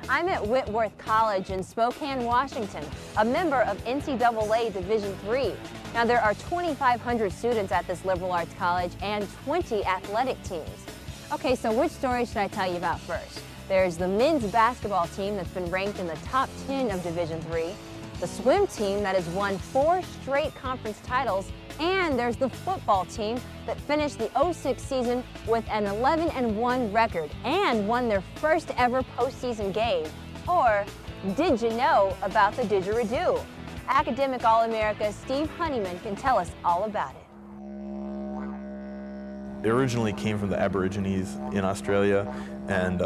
I'm at Whitworth College in Spokane, Washington, a member of NCAA Division III. Now, there are 2,500 students at this liberal arts college and 20 athletic teams. Okay, so which story should I tell you about first? There's the men's basketball team that's been ranked in the top 10 of Division III, the swim team that has won 4 straight conference titles, and there's the football team that finished the '06 season with an 11-1 record and won their first ever postseason game. Or did you know about the Didgeridoo? Academic All-America Steve Honeyman can tell us all about it. They originally came from the Aborigines in Australia, and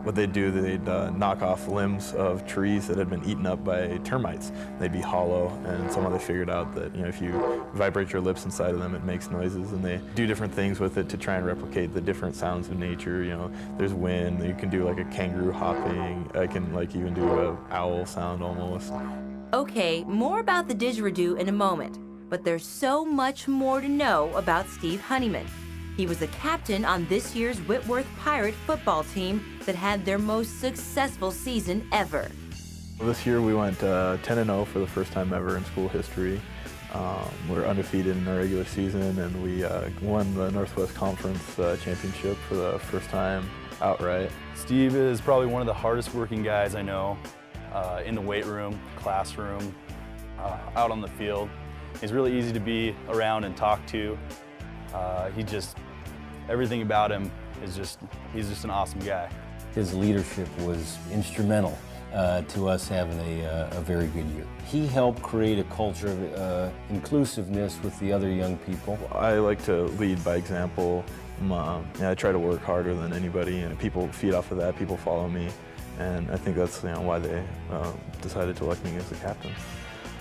what they'd do, they'd knock off limbs of trees that had been eaten up by termites. They'd be hollow, and somehow they figured out that if you vibrate your lips inside of them, it makes noises, and they do different things with it to try and replicate the different sounds of nature. There's wind. You can do like a kangaroo hopping. I can even do an owl sound almost. Okay, more about the Didgeridoo in a moment, but there's so much more to know about Steve Honeyman. He was a captain on this year's Whitworth Pirate football team that had their most successful season ever. This year we went 10-0 for the first time ever in school history. We're undefeated in our regular season, and we won the Northwest Conference championship for the first time outright. Steve is probably one of the hardest working guys I know, in the weight room, classroom, out on the field. He's really easy to be around and talk to. Everything about him is he's just an awesome guy. His leadership was instrumental to us having a very good year. He helped create a culture of inclusiveness with the other young people. I like to lead by example. I try to work harder than anybody, and people feed off of that. People follow me, and I think that's why they decided to elect me as the captain.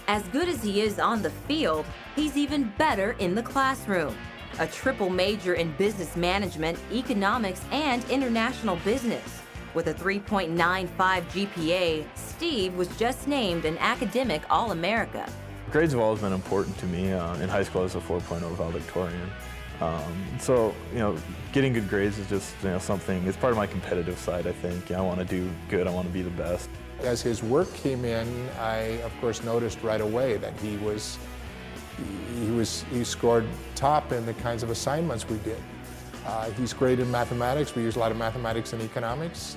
As good as he is on the field, he's even better in the classroom. A triple major in business management, economics, and international business. With a 3.95 GPA, Steve was just named an academic All-America. Grades have always been important to me. In high school, I was a 4.0 valedictorian. So, getting good grades is just something, it's part of my competitive side, I think. I want to do good, I want to be the best. As his work came in, I, of course, noticed right away that he scored top in the kinds of assignments we did. He's great in mathematics. We use a lot of mathematics and economics.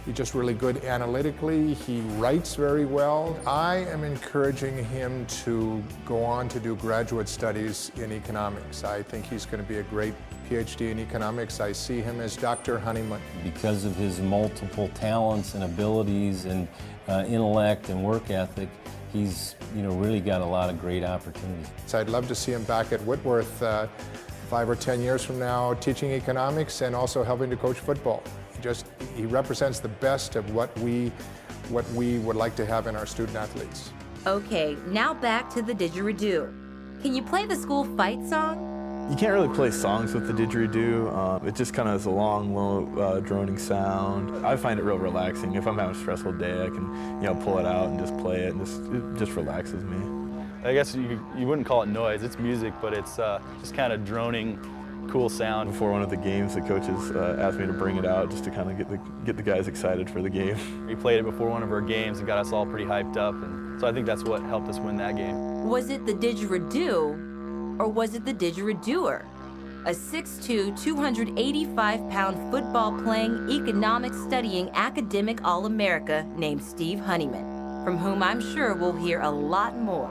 He's just really good analytically. He writes very well. I am encouraging him to go on to do graduate studies in economics. I think he's going to be a great PhD in economics. I see him as Dr. Honeyman. Because of his multiple talents and abilities and intellect and work ethic, he's really got a lot of great opportunities. So I'd love to see him back at Whitworth 5 or 10 years from now, teaching economics and also helping to coach football. He represents the best of what we would like to have in our student athletes. Okay, now back to the Didgeridoo. Can you play the school fight song? You can't really play songs with the Didgeridoo. It just kind of has a long, low, droning sound. I find it real relaxing. If I'm having a stressful day, I can, pull it out and just play it, and it just relaxes me. I guess you wouldn't call it noise. It's music, but it's just kind of droning, cool sound. Before one of the games, the coaches asked me to bring it out just to kind of get the guys excited for the game. We played it before one of our games and got us all pretty hyped up, and so I think that's what helped us win that game. Was it the Didgeridoo? Or was it the Didgeridooer? A 6'2", 285-pound football-playing, economics-studying academic All-America named Steve Honeyman, from whom I'm sure we'll hear a lot more.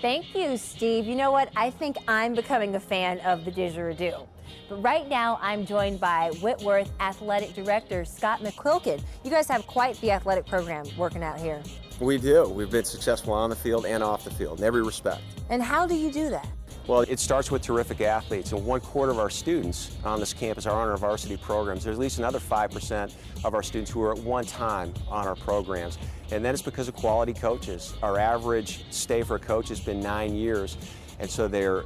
Thank you, Steve. You know what? I think I'm becoming a fan of the Didgeridoo. But right now, I'm joined by Whitworth Athletic Director Scott McQuilkin. You guys have quite the athletic program working out here. We do. We've been successful on the field and off the field in every respect. And how do you do that? Well, it starts with terrific athletes, and 1/4 of our students on this campus are on our varsity programs. There's at least another 5% of our students who are at one time on our programs, and that is because of quality coaches. Our average stay for a coach has been 9 years, and so they're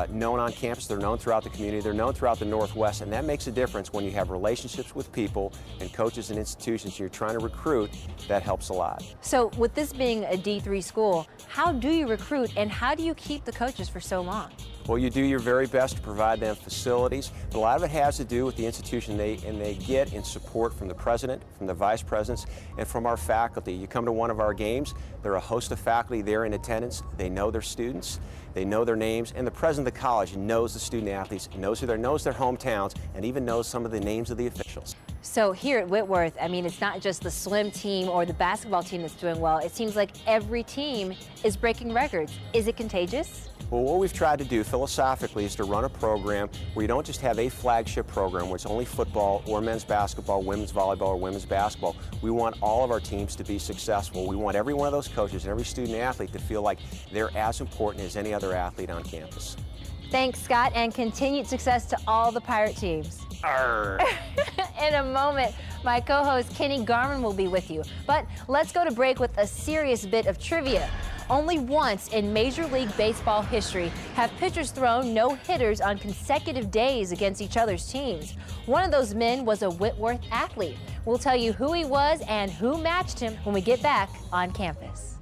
known on campus, they're known throughout the community, they're known throughout the Northwest, and that makes a difference when you have relationships with people and coaches and institutions, and you're trying to recruit. That helps a lot. So with this being a D3 school, how do you recruit and how do you keep the coaches for so long? Well, you do your very best to provide them facilities, but a lot of it has to do with the institution they get in support from the president, from the vice presidents, and from our faculty. You come to one of our games, there are a host of faculty there in attendance. They know their students, they know their names, and the president of the college knows the student athletes, knows their hometowns, and even knows some of the names of the officials. So here at Whitworth, I mean, it's not just the swim team or the basketball team that's doing well. It seems like every team is breaking records. Is it contagious? Well, what we've tried to do philosophically is to run a program where you don't just have a flagship program where it's only football or men's basketball, women's volleyball, or women's basketball. We want all of our teams to be successful. We want every one of those coaches and every student athlete to feel like they're as important as any other athlete on campus. Thanks, Scott, and continued success to all the Pirate teams. In a moment, my co-host Kenny Garman will be with you. But let's go to break with a serious bit of trivia. Only once in Major League Baseball history have pitchers thrown no-hitters on consecutive days against each other's teams. One of those men was a Whitworth athlete. We'll tell you who he was and who matched him when we get back on campus.